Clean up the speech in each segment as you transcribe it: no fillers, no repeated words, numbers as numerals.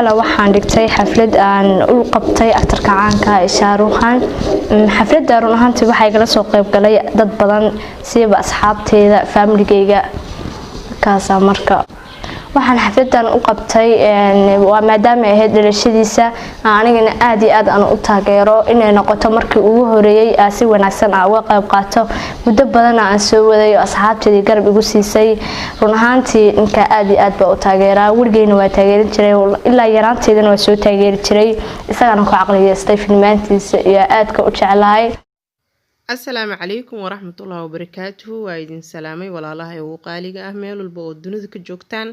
xala waxaan dhigtay xaflad aan u qabtay aktarka caanka ah Shahrukh Khan. xafladda run ahaantii waxay kala soo qayb galay dad badan siiba asxaabteeda familygeyga kaasa marka waxaan xafladan u qabtay waa maadaama ay ahayd dhalashadiisa anigana aad iyo aad aan u taageero inay noqoto markii ugu horeeyay si wanaagsan aan uga qayb qaato muddo badan aan soo waday asxaabteedii garab igu siisay run ahaantii ninka aad iyo aad baa u taageeraa weligeena waa taageerin jiray ilaa yaraanteedana waa soo taageeri jiray isagana ku caqliyeystay filmaantiisa iyo aadka u jeclahay. السلام عليكم ورحمة الله وبركاته وايدين سلامي ولا الله وقالي أهمل البودنود كجوكتان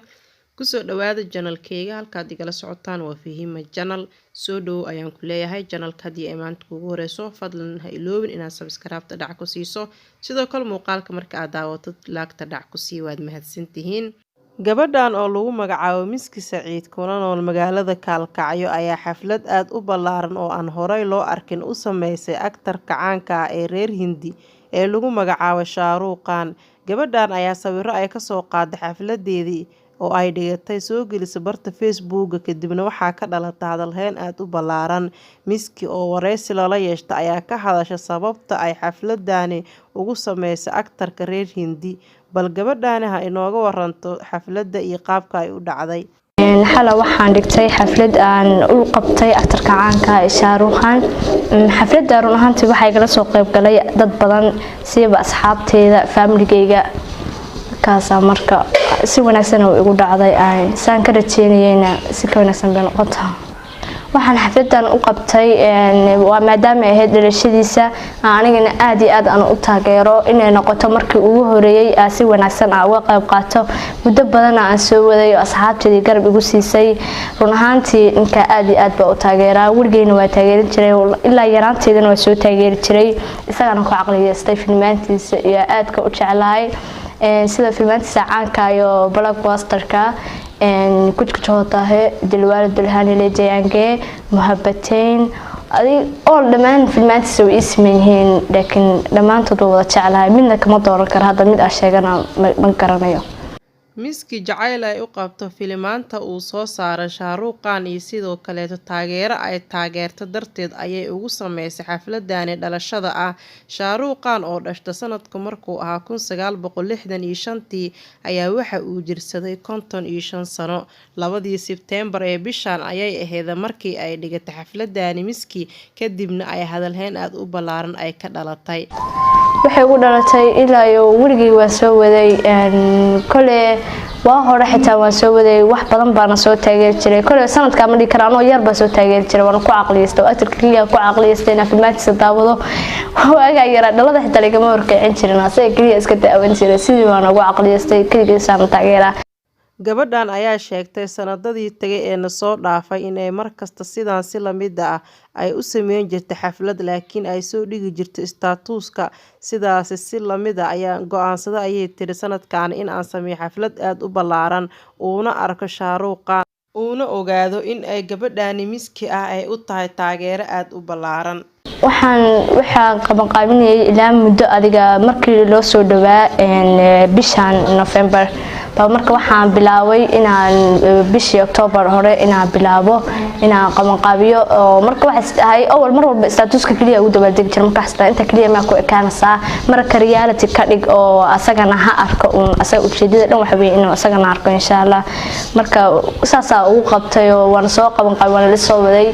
كسر دواد الجنال كيجا الكادي جل سعطان وفيهم الجنال سودو أيام كلية هاي جنال كادي إيمان تكوره سو فضلا هاي لوبن إن سبسكرايب تدعكو سيسو سيدو كل مقال كمرك عداوة لاك تدعكو سي واد مهد سنتهين gabadhan oo lagu magacaabo Miski Saciid kuna nool magaalada Kalkacyo ayaa xaflad aad u ballaaran oo aan horay loo arkin u sameysay aktarka caanka ah ee reer Hindi ee lagu magacaabo Shahrukh Khan. gabadhan ayaa sawirro ay ka soo qaaday xafladeedii oo ay dhigatay soo gelisay barta Facebook kadibna waxaa ka dhalatay hadalhayn aad u ballaaran. Miski oo wareysi lala yeeshtay ayaa ka hadashay sababta ay xafladani ugu sameysay aktarka reer Hindi bal gabadhan ha inooga waranto xafladda iyo qaabka ay u dhacday. xala waxaan dhigtay xaflad aan u qabtay aktarka caanka ah Shahrukh Khan. xafladda run ahaantii waxay kala soo qayb galay dad badan siiba asxaabteeda familygeyga kaasa marka si wanaagsan oo igu dhacday saan ka rajeynayna si ka wanaagsan bay noqotaa. waxaan xafladan u qabtay waa maadaama ay ahayd dhalashadiisa anigana aad iyo aad aan u taageero inay noqoto markii ugu horeeyay si wanaagsan aan uga qayb qaato muddo badan aan soo waday asxaabteedii garab igu siisay run ahaantii ninka aad iyo aad baa u taageeraa weligeena waa taageerin jiray ilaa yaraanteedana waa soo taageeri jiray isagana ku caqliyeystay filmaantiisa iyo aadka u jeclahay sida filmaantiisa caanka iyo blockbusterka कुछ कुछ होता है दिलवाले दुल्हनिया ले जाएंगे Mohabbatein all dhammaan filmaantiisa way ismeeyeen laakiin dhamaantood wada jeclahay midna kama dooran karo hadda mid aan sheegana ma garanayo. Miski jacayl ay u qabto filmaanta uu soo saaray Shahrukh Khan iyo sidoo kale taageero ay taageerto darteed ayay ugu sameysay xafladani dhalashada ah. Shahrukh Khan oo dhashtay sanadku markuu ahaa 1965 ayaa waxa uu jirsaday 55 sano. 2 Sebtembar ee bishan ayay ahayd markii ay dhigatay xafladani Miski kadibna ay hadalhayn aad u ballaaran ay ka dhalatay. waxay ugu dhalatay ilaa iyo wurigii waa soo waday kole waa hore xitaa waan soo waday wax badan baan soo taageer jiray kole sanadka ma dhigi karaan oo yar baa soo taageer jiray waan ku caqliyeystay oo atarka kaliya ku caqliyeystay in filmaantiisa daawado waaga yara dhalada xitaa laga ma warkacin jirin asaga kaliya iska daawan jiray sidii waan ugu caqliyeystay kaliya saan taageera. gabadhan ayaa sheegtay sanadadii tagay ee soo dhaafay inay markasta sidaan si la mid ah ay u sameyn jirtay xaflad laakiin ay soo dhigi jirtay statuska sidaas si la mid ah ayaa go'aansaday ayay tiri sanadkan in aan sameeyo xaflad aad u ballaaran uuna arko Shahrukh Khan uuna ogaado in ay gabadhani Miski ah ay u tahay taageero aad u ballaaran. waxaan qaban qaabinayay ilaa muddo adiga markii loo soo dhawaa bishan November marka waxaan bilaaway inaan bishii October hore inaan bilaabo inaan qaban qaabiyo oo marka waxa ahay awal mar walba statuska kaliya ugu dabaaldeg jiray marka xasta inta kaliya ma ku ekaanaysaa marka reality ka dhig oo asagana ha arko asaga ujeedada dhan waxa weey inuu asagana arko insha Allah marka saasa ugu qabtay oo waan soo qaban qaabin la soo waday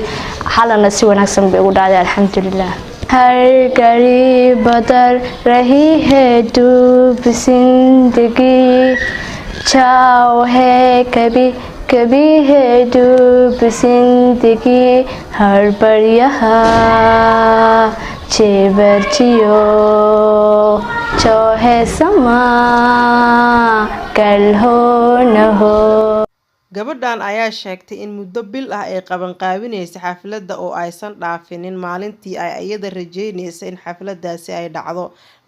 xalana si wanaagsan bay ugu dhacday alxamdulillah. हर घड़ी बदल रही है डूब जिंदगी छाव है कभी कभी है डूब जिंदगी हर पर यहाँ चेवर जियो जो है समा कल हो न हो. gabadhan ayaa sheegtay in muddo bil ah ay qaban qaabinaysay xafladda oo aysan dhaafinin maalintii ay iyada rajeynaysay in xafladdaasi ay dhacdo.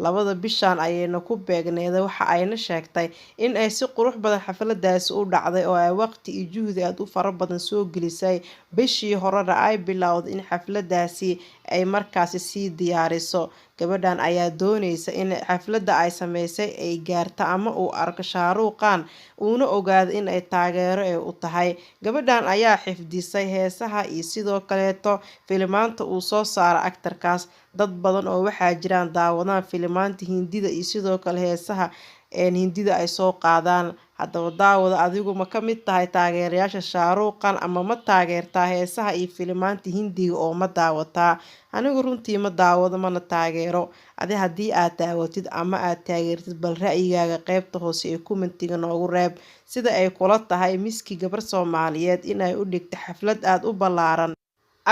2 bishan ayayna ku beegneeday waxa ayna sheegtay in ay si qurux badan xafladdaasi u dhacday oo ay waqti iyo juhdi aad u fara badan soo gelisay. bishii horena ay bilowday in xafladdaasi ay markaasi sii diyaariso gabadhan ayaa doonaysa in xafladda ay sameysay ay gaarto ama uu arko shaaruuqan uuna ogaado in ay taageero ee u tahay. Gabadhan ayaa xifdisay heesaha iyo sidoo kaleeto filimaanta uu soo saaro aktarkaas. Dad badan oo waxaa jiraan daawadaan filimaanta hindida iyo sidoo kale heesaha hindida ay soo qaadaan. Haddaba daawada adigu ma ka mid tahay taageerayaasha shaaruuqan ama ma taageertaa heesaha iyo filimaanta hindiga oo ma daawataa? Anigu runtii ma daawado mana taageero. Haddii aad daawatid ama aad taageertid bal ra'yigaaga qaybta hoose ee commentiga noogu reeb. Sida ay kula tahay miski gabar Soomaaliyeed inay u dhigto xaflad aad u ballaaran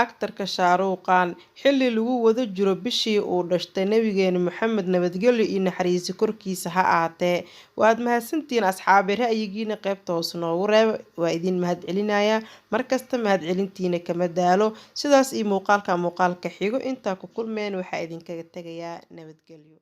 aktarka shaaruuqan xilli lagu wada jiro bishii uu dhashtay nabigeena Maxamed nabadgelyo iyo naxariis korkiisa ha ahaatee. Waad mahadsantihiin asxaabi, ra'yigiina qaybta hoose noogu reeb. Waa idin mahadcelinayaa, markasta mahadcelintiina kama daalo. Sidaas iyo muuqaalka xigo intaa ku kulmeen waxaa idinkaga tagayaa nabadgelyo.